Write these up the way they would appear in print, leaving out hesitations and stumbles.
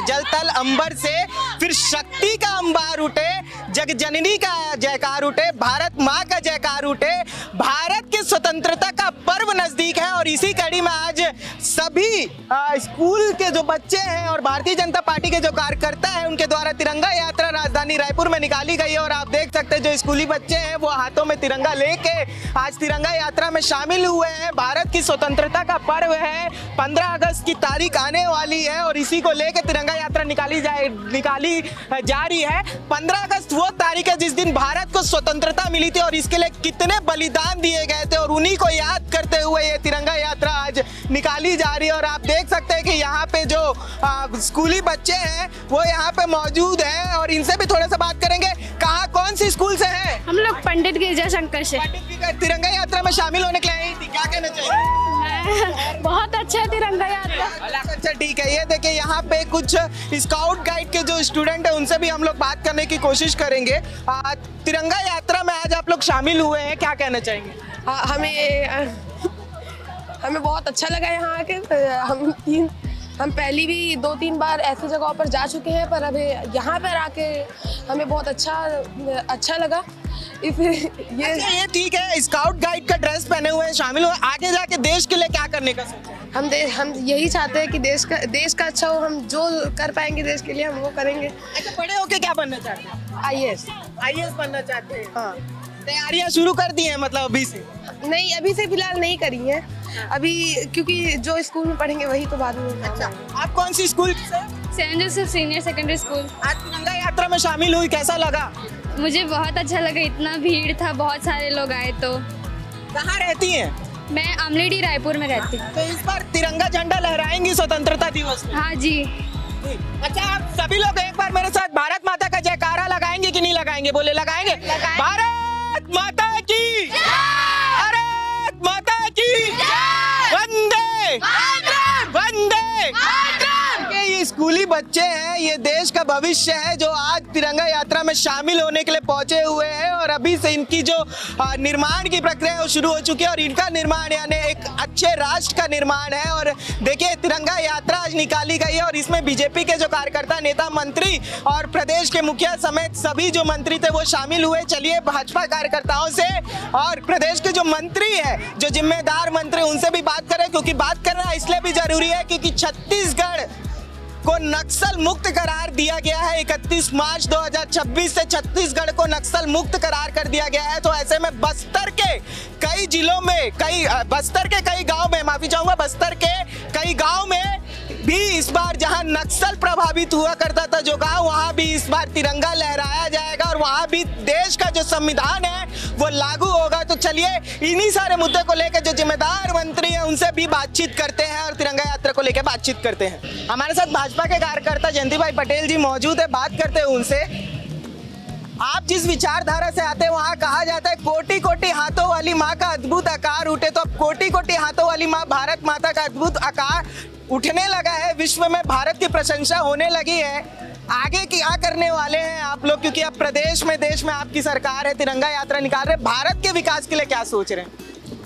जल थल अंबर से फिर शक्ति का अंबार उठे, जग जननी का जयकार उठे, भारत माँ का जयकार उठे। भारत की स्वतंत्रता का पर्व नजदीक है और इसी कड़ी में आज सभी स्कूल के जो बच्चे हैं और भारतीय जनता पार्टी के जो कार्यकर्ता हैं उनके द्वारा तिरंगा यात्रा राजधानी रायपुर में निकाली गई है। और आप देख सकते हैं जो स्कूली बच्चे हैं वो हाथों में तिरंगा लेके आज तिरंगा यात्रा में शामिल हुए हैं। भारत की स्वतंत्रता का पर्व है, 15 अगस्त की तारीख आने वाली है और इसी को लेकर तिरंगा यात्रा निकाली जा रही है। 15 अगस्त वो तारीख है जिस दिन भारत को स्वतंत्रता मिली थी और इसके लिए कितने बलिदान दिए गए थे और उन्हीं को याद करते हुए ये तिरंगा यात्रा आज निकाली जा रही है। और आप देख सकते हैं कि यहाँ पे जो स्कूली बच्चे हैं वो यहाँ पे मौजूद हैं और इनसे भी थोड़ा सा बात करेंगे। कहाँ कौन सी स्कूल से हैं? हम लोग पंडित गिरजा शंकर से। तिरंगा यात्रा में शामिल होने के लिए आई थी, क्या कहना चाहिए? बहुत अच्छा है तिरंगा यात्रा। अच्छा ठीक है, ये देखिए यहाँ पे कुछ स्काउट गाइड के जो स्टूडेंट है उनसे भी हम लोग बात करने की कोशिश करेंगे। तिरंगा यात्रा में आज आप लोग शामिल हुए हैं, क्या कहना चाहेंगे? हमें बहुत अच्छा लगा यहाँ आके। हम पहले भी 2-3 बार ऐसी जगहों पर जा चुके हैं पर अभी यहाँ पर आके हमें बहुत अच्छा लगा। ये ठीक है, स्काउट गाइड का ड्रेस पहने हुए हैं, शामिल हुए, आगे जाके देश के लिए क्या करने का सोचा? हम यही चाहते हैं कि देश का अच्छा हो। हम जो कर पाएंगे देश के लिए हम वो करेंगे। अच्छा, बड़े होके क्या बनना चाहते हैं? आईएएस बनना चाहते हैं। हाँ। तैयारियां शुरू कर दी हैं मतलब अभी से? नहीं, अभी से फिलहाल नहीं करी है अभी, क्योंकि जो स्कूल में पढ़ेंगे वही तो बाद में। अच्छा, आप कौन सी स्कूल से? Saint Joseph Senior Secondary School. आज तिरंगा यात्रा में शामिल हुई, कैसा लगा? मुझे बहुत अच्छा लगा, इतना भीड़ था, बहुत सारे लोग आए। तो कहाँ रहती हैं? मैं अमलेडी रायपुर में रहती हूँ। तो इस बार तिरंगा झंडा लहराएंगी स्वतंत्रता दिवस में? हाँ जी। अच्छा, आप सभी लोग एक बार मेरे साथ भारत माता का जयकारा लगाएंगे कि नहीं लगाएंगे? बोले लगाएंगे। भारत माता की, भारत माता की, वंदे वंदे। ये स्कूली बच्चे हैं, ये देश का भविष्य है जो आज तिरंगा यात्रा में शामिल होने के लिए पहुंचे हुए हैं और अभी से इनकी जो निर्माण की प्रक्रिया है वो शुरू हो चुकी है और इनका निर्माण यानी एक अच्छे राष्ट्र का निर्माण है। और देखिए तिरंगा यात्रा आज निकाली गई है और इसमें बीजेपी के जो कार्यकर्ता, नेता, मंत्री और प्रदेश के मुखिया समेत सभी जो मंत्री थे वो शामिल हुए। चलिए भाजपा कार्यकर्ताओं से और प्रदेश के जो मंत्री है, जो जिम्मेदार मंत्री, उनसे भी बात करें, क्योंकि बात करना इसलिए भी जरूरी है क्योंकि छत्तीसगढ़ को नक्सल मुक्त करार दिया गया है। 31 मार्च 2026 से छत्तीसगढ़ को नक्सल मुक्त करार कर दिया गया है। तो ऐसे में बस्तर के कई जिलों में, बस्तर के कई गांव में, माफी चाहूंगा, बस्तर के कई गांव में भी इस बार जहां नक्सल प्रभावित हुआ करता था जो गांव, वहां भी इस बार तिरंगा लहराया जाएगा और वहां भी देश का जो संविधान है वो लागू होगा। तो चलिए इन्हीं सारे मुद्दे को लेकर जो जिम्मेदार मंत्री हैं उनसे भी बातचीत करते हैं और तिरंगा यात्रा को लेकर बातचीत करते हैं। हमारे साथ भाजपा के कार्यकर्ता जयंती भाई पटेल जी मौजूद है, बात करते हैं उनसे। आप जिस विचारधारा से आते हैं वहाँ कहा जाता है कोटि कोटि हाथों वाली माँ का अद्भुत आकार उठे, तो अब कोटि कोटि हाथों वाली माँ भारत माता का अद्भुत आकार उठने लगा है, विश्व में भारत की प्रशंसा होने लगी है। आगे क्या करने वाले हैं आप लोग, क्योंकि अब प्रदेश में, देश में आपकी सरकार है, तिरंगा यात्रा निकाल रहे, भारत के विकास के लिए क्या सोच रहे हैं?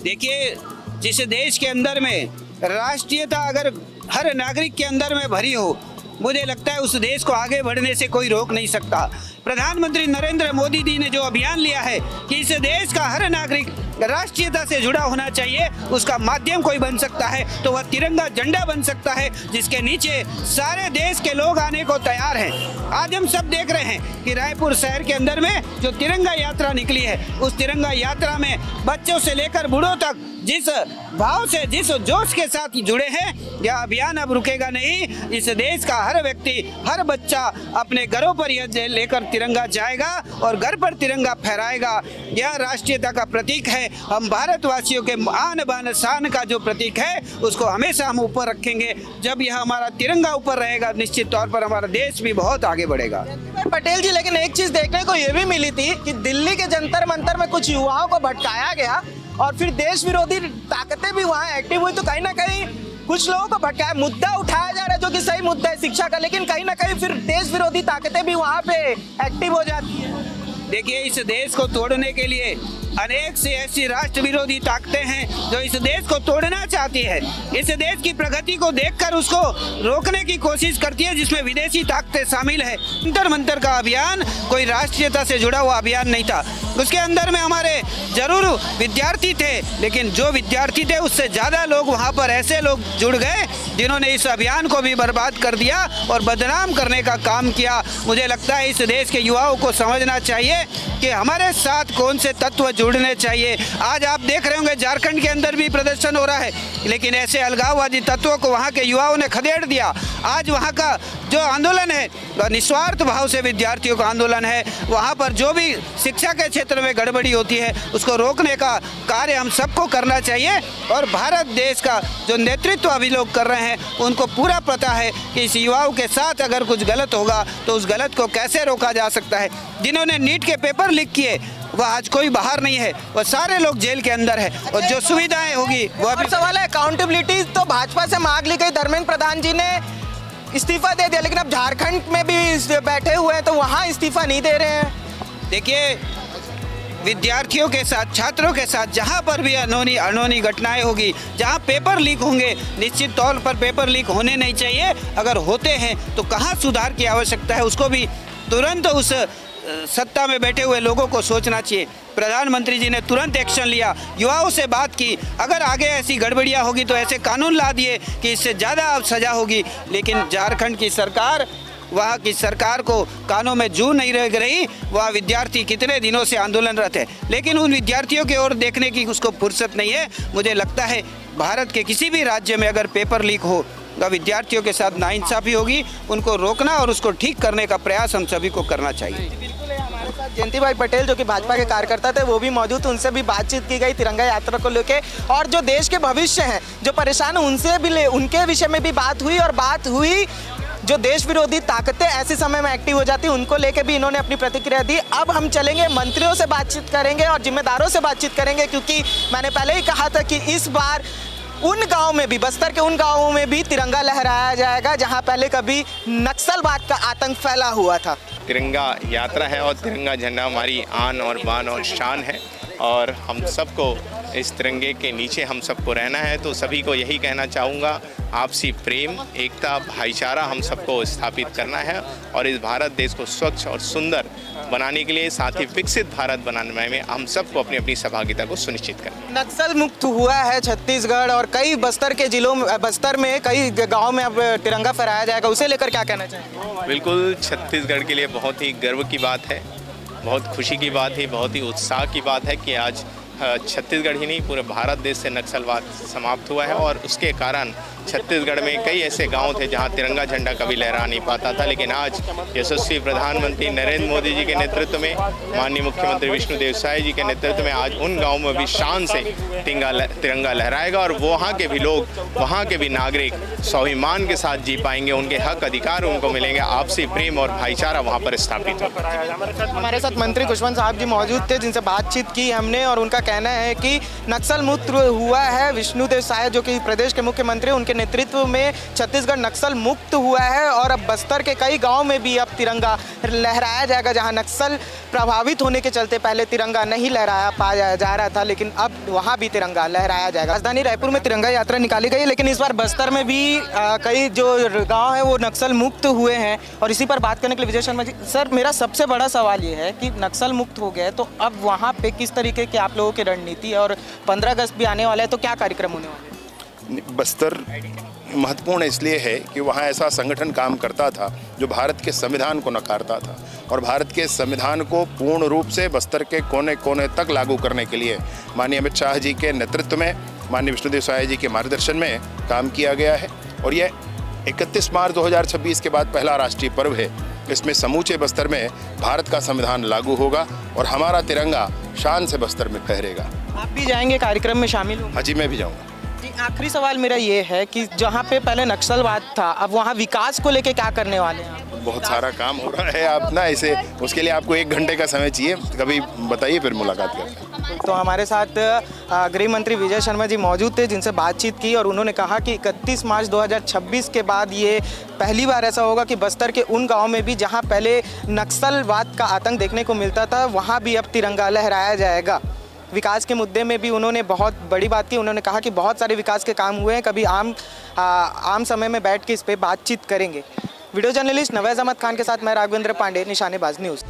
देखिए, जिस देश के अंदर में राष्ट्रीयता अगर हर नागरिक के अंदर में भरी हो, मुझे लगता है उस देश को आगे बढ़ने से कोई रोक नहीं सकता। प्रधानमंत्री नरेंद्र मोदी जी ने जो अभियान लिया है कि इस देश का हर नागरिक राष्ट्रीयता से जुड़ा होना चाहिए, उसका माध्यम कोई बन सकता है तो वह तिरंगा झंडा बन सकता है, जिसके नीचे सारे देश के लोग आने को तैयार हैं। आज हम सब देख रहे हैं कि रायपुर शहर के अंदर में जो तिरंगा यात्रा निकली है, उस तिरंगा यात्रा में बच्चों से लेकर बूढ़ों तक जिस भाव से, जिस जोश के साथ जुड़े हैं, यह अभियान अब रुकेगा नहीं। इस देश का हर व्यक्ति, हर बच्चा अपने घरों पर यह लेकर तिरंगा जाएगा और घर पर तिरंगा फहराएगा। यह राष्ट्रीयता का प्रतीक है। हम भारतवासियों के आन बान शान का जो प्रतीक है उसको हमेशा हम ऊपर रखेंगे। जब यह हमारा तिरंगा ऊपर रहेगा, निश्चित तौर पर हमारा देश भी बहुत आगे बढ़ेगा। पटेल जी, लेकिन एक चीज देखने को यह भी मिली थी कि दिल्ली के जंतर मंतर में कुछ युवाओं को भटकाया गया और फिर देश विरोधी ताकतें भी वहाँ एक्टिव हुई, तो कहीं ना कहीं कुछ लोगों को भटकाया, मुद्दा उठाया जा रहा है जो कि सही मुद्दा है शिक्षा का, लेकिन कहीं ना कहीं फिर देश विरोधी ताकतें भी वहाँ पे एक्टिव हो जाती है। देखिए, इस देश को तोड़ने के लिए अनेक से ऐसी राष्ट्र विरोधी ताकतें हैं जो इस देश को तोड़ना चाहती है। इस देश की प्रगति को देखकर उसको रोकने की कोशिश करती है, जिसमें विदेशी ताकतें शामिल है। जंतर मंतर का अभियान कोई राष्ट्रीयता से जुड़ा हुआ अभियान नहीं था। उसके अंदर में हमारे जरूर विद्यार्थी थे, लेकिन जो विद्यार्थी थे उससे ज़्यादा लोग वहाँ पर ऐसे लोग जुड़ गए जिन्होंने इस अभियान को भी बर्बाद कर दिया और बदनाम करने का काम किया। मुझे लगता है इस देश के युवाओं को समझना चाहिए कि हमारे साथ कौन से तत्व जुड़ने चाहिए। आज आप देख रहे होंगे झारखंड के अंदर भी प्रदर्शन हो रहा है, लेकिन ऐसे अलगाववादी तत्वों को वहाँ के युवाओं ने खदेड़ दिया। आज वहाँ का जो आंदोलन है निस्वार्थ भाव से विद्यार्थियों का आंदोलन है। वहाँ पर जो भी शिक्षा के क्षेत्र में गड़बड़ी होती है उसको रोकने का कार्य हम सबको करना चाहिए। और भारत देश का जो नेतृत्व अभी लोग कर रहे हैं उनको पूरा पता है कि इस युवाओं के साथ अगर कुछ गलत होगा तो उस गलत को कैसे रोका जा सकता है। जिन्होंने नीट के पेपर लीक किए वह आज कोई बाहर नहीं है, वह सारे लोग जेल के अंदर है और जो सुविधाएं होगी वह भी। सवाल है अकाउंटेबिलिटी तो भाजपा से मांग ली गई, धर्मेंद्र प्रधान जी ने इस्तीफा दे दिया, लेकिन अब झारखंड में भी बैठे हुए हैं तो वहाँ इस्तीफा नहीं दे रहे हैं। देखिए, विद्यार्थियों के साथ, छात्रों के साथ जहाँ पर भी अनहोनी घटनाएं होगी, जहाँ पेपर लीक होंगे, निश्चित तौर पर पेपर लीक होने नहीं चाहिए। अगर होते हैं तो कहाँ सुधार की आवश्यकता है उसको भी तुरंत उस सत्ता में बैठे हुए लोगों को सोचना चाहिए। प्रधानमंत्री जी ने तुरंत एक्शन लिया, युवाओं से बात की, अगर आगे ऐसी गड़बड़ियाँ होगी तो ऐसे कानून ला दिए कि इससे ज़्यादा अब सज़ा होगी। लेकिन झारखंड की सरकार, वहाँ की सरकार को कानों में जू नहीं रह रही। वह विद्यार्थी कितने दिनों से आंदोलनरत है, लेकिन उन विद्यार्थियों की ओर देखने की उसको फुर्सत नहीं है। मुझे लगता है भारत के किसी भी राज्य में अगर पेपर लीक हो तो विद्यार्थियों के साथ नाइंसाफ़ी होगी। उनको रोकना और उसको ठीक करने का प्रयास हम सभी को करना चाहिए। बिल्कुल है, हमारे साथ जयंती भाई पटेल जो कि भाजपा के कार्यकर्ता थे वो भी मौजूद, उनसे भी बातचीत की गई तिरंगा यात्रा को लेके। और जो देश के भविष्य हैं, जो परेशान हैं, उनसे भी उनके विषय में भी बात हुई। और बात हुई जो देश विरोधी ताकतें ऐसे समय में एक्टिव हो जाती, उनको लेके भी इन्होंने अपनी प्रतिक्रिया दी। अब हम चलेंगे, मंत्रियों से बातचीत करेंगे और जिम्मेदारों से बातचीत करेंगे, क्योंकि मैंने पहले ही कहा था कि इस बार उन गाँव में भी, बस्तर के उन गाँवों में भी तिरंगा लहराया जाएगा जहाँ पहले कभी नक्सलवाद का आतंक फैला हुआ था। तिरंगा यात्रा है और तिरंगा झंडा हमारी आन और बान और शान है और हम सबको इस तिरंगे के नीचे हम सबको रहना है। तो सभी को यही कहना चाहूँगा, आपसी प्रेम, एकता, भाईचारा हम सबको स्थापित करना है और इस भारत देश को स्वच्छ और सुंदर बनाने के लिए, साथ ही विकसित भारत बनाने में हम सबको अपनी अपनी सहभागिता को सुनिश्चित करना। नक्सल मुक्त हुआ है छत्तीसगढ़ और कई बस्तर के जिलों में, बस्तर में कई गाँव में अब तिरंगा फहराया जाएगा, उसे लेकर क्या कहना चाहेंगे? बिल्कुल, छत्तीसगढ़ के लिए बहुत ही गर्व की बात है, बहुत खुशी की बात है, बहुत ही उत्साह की बात है कि आज छत्तीसगढ़ ही नहीं पूरे भारत देश से नक्सलवाद समाप्त हुआ है। और उसके कारण छत्तीसगढ़ में कई ऐसे गांव थे जहां तिरंगा झंडा कभी लहरा नहीं पाता था, लेकिन आज यशस्वी प्रधानमंत्री नरेंद्र मोदी जी के नेतृत्व में, माननीय मुख्यमंत्री विष्णुदेव साय जी के नेतृत्व में आज उन गाँव में भी शान से तिरंगा लहराएगा और वहाँ के भी लोग, वहाँ के भी नागरिक स्वाभिमान के साथ जी पाएंगे, उनके हक अधिकार उनको मिलेंगे, आपसी प्रेम और भाईचारा वहाँ पर स्थापित होगा। हमारे साथ मंत्री खुशवंत साहब जी मौजूद थे, जिनसे बातचीत की हमने और उनका कहना है कि नक्सल मुक्त हुआ है। विष्णुदेव साय जो कि प्रदेश के मुख्यमंत्री, उनके नेतृत्व में छत्तीसगढ़ नक्सल मुक्त हुआ है और अब बस्तर के कई गांव में भी अब तिरंगा लहराया जाएगा, जहां नक्सल प्रभावित होने के चलते पहले तिरंगा नहीं लहराया पाया जा रहा था, लेकिन अब वहां भी तिरंगा लहराया जाएगा। राजधानी रायपुर में तिरंगा यात्रा निकाली गई, लेकिन इस बार बस्तर में भी कई जो गाँव है वो नक्सल मुक्त हुए हैं और इसी पर बात करने के लिए विजय शर्मा जी। सर, मेरा सबसे बड़ा सवाल ये है कि नक्सल मुक्त हो गए तो अब वहाँ पे किस तरीके की आप लोगों की रणनीति है और 15 अगस्त भी आने वाला है तो क्या कार्यक्रम होने वाले हैं? बस्तर महत्वपूर्ण इसलिए है कि वहाँ ऐसा संगठन काम करता था जो भारत के संविधान को नकारता था और भारत के संविधान को पूर्ण रूप से बस्तर के कोने कोने तक लागू करने के लिए माननीय अमित शाह जी के नेतृत्व में, माननीय विष्णुदेव साय जी के मार्गदर्शन में काम किया गया है। और ये 31 मार्च 2026 के बाद पहला राष्ट्रीय पर्व है। इसमें समूचे बस्तर में भारत का संविधान लागू होगा और हमारा तिरंगा शान से बस्तर में फहरेगा। आप भी जाएंगे, कार्यक्रम में शामिल होंगे? हाँ जी, मैं भी जाऊँगा। जी, आखिरी सवाल मेरा ये है कि जहाँ पे पहले नक्सलवाद था, अब वहाँ विकास को लेके क्या करने वाले हैं? बहुत सारा काम हो रहा है। आप ना इसे उसके लिए आपको 1 घंटे का समय चाहिए, कभी बताइए फिर मुलाकात करते हैं। तो हमारे साथ गृह मंत्री विजय शर्मा जी मौजूद थे, जिनसे बातचीत की और उन्होंने कहा कि 31 मार्च 2026 के बाद ये पहली बार ऐसा होगा कि बस्तर के उन गाँव में भी जहाँ पहले नक्सलवाद का आतंक देखने को मिलता था, वहाँ भी अब तिरंगा लहराया जाएगा। विकास के मुद्दे में भी उन्होंने बहुत बड़ी बात की। उन्होंने कहा कि बहुत सारे विकास के काम हुए हैं, कभी आम समय में बैठ के इस पर बातचीत करेंगे। वीडियो जर्नलिस्ट नवाज़ अहमद खान के साथ मैं राघवेंद्र पांडे, निशानेबाज न्यूज़।